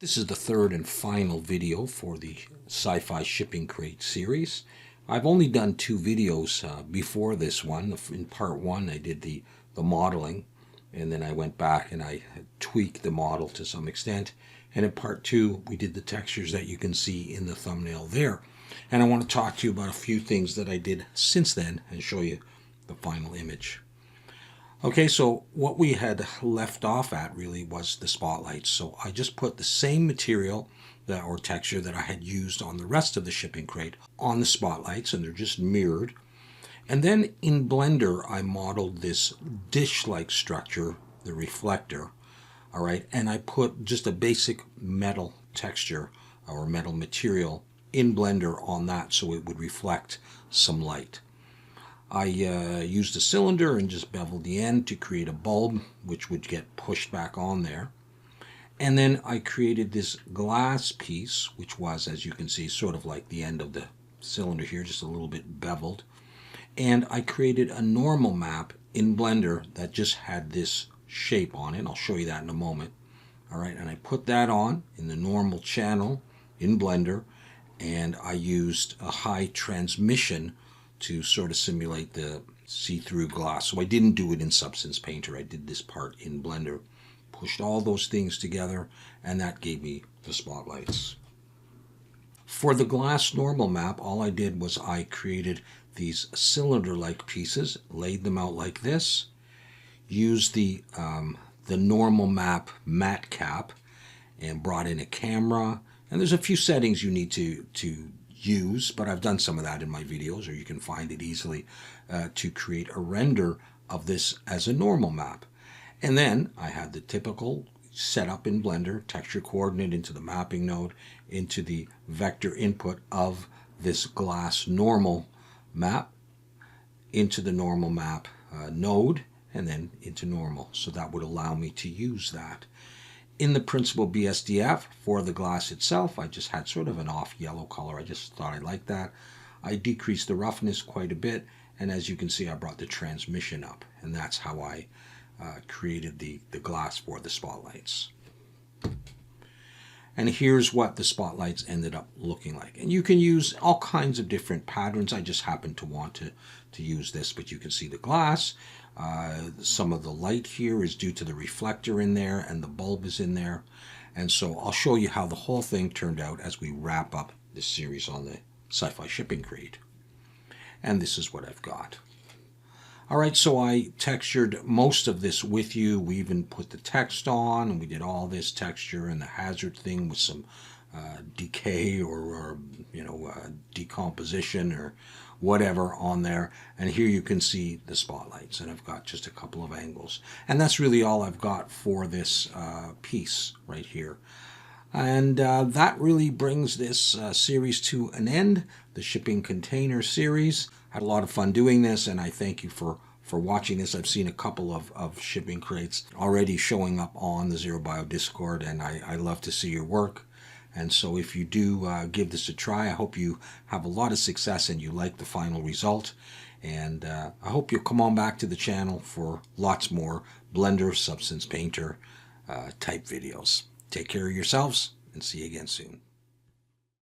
This is the third and final video for the SCIFI Shipping Crate series. I've only done two videos before this one. In part one I did the modeling, and then I went back and I tweaked the model to some extent. And in part two we did the textures that you can see in the thumbnail there. And I want to talk to you about a few things that I did since then and show you the final image. Okay, so what we had left off at really was the spotlights. So I just put the same material or texture that I had used on the rest of the shipping crate on the spotlights, and they're just mirrored. And then in Blender, I modeled this dish-like structure, the reflector, all right, and I put just a basic metal texture or metal material in Blender on that so it would reflect some light. I used a cylinder and just beveled the end to create a bulb which would get pushed back on there. And then I created this glass piece, which was, as you can see, sort of like the end of the cylinder here, just a little bit beveled. And I created a normal map in Blender that just had this shape on it. I'll show you that in a moment. All right, and I put that on in the normal channel in Blender, and I used a high transmission to sort of simulate the see-through glass. So I didn't do it in Substance Painter. I did this part in Blender. Pushed all those things together, and that gave me the spotlights. For the glass normal map, all I did was I created these cylinder-like pieces, laid them out like this, used the normal map matte cap, and brought in a camera. And there's a few settings you need to use, but I've done some of that in my videos, or you can find it easily to create a render of this as a normal map. And then I had the typical setup in Blender, texture coordinate into the mapping node, into the vector input of this glass normal map, into the normal map node, and then into normal. So that would allow me to use that. In the principal BSDF for the glass itself, I just had sort of an off yellow color. I just thought I liked that. I decreased the roughness quite a bit, and as you can see, I brought the transmission up, and that's how I created the glass for the spotlights. And here's what the spotlights ended up looking like. And you can use all kinds of different patterns. I just happen to want to use this, but you can see the glass. Some of the light here is due to the reflector in there, and the bulb is in there. And so I'll show you how the whole thing turned out as we wrap up this series on the SCIFI Shipping Crate. And this is what I've got. All right, so I textured most of this with you. We even put the text on, and we did all this texture and the hazard thing with some decay or decomposition or whatever on there. And here you can see the spotlights, and I've got just a couple of angles. And that's really all I've got for this piece right here. And that really brings this series to an end, the shipping container series. Had a lot of fun doing this, and I thank you for watching this. I've seen a couple of shipping crates already showing up on the Zero Bio Discord, and I love to see your work. And so if you do give this a try, I hope you have a lot of success and you like the final result. And I hope you'll come on back to the channel for lots more Blender, Substance Painter type videos. Take care of yourselves, and see you again soon.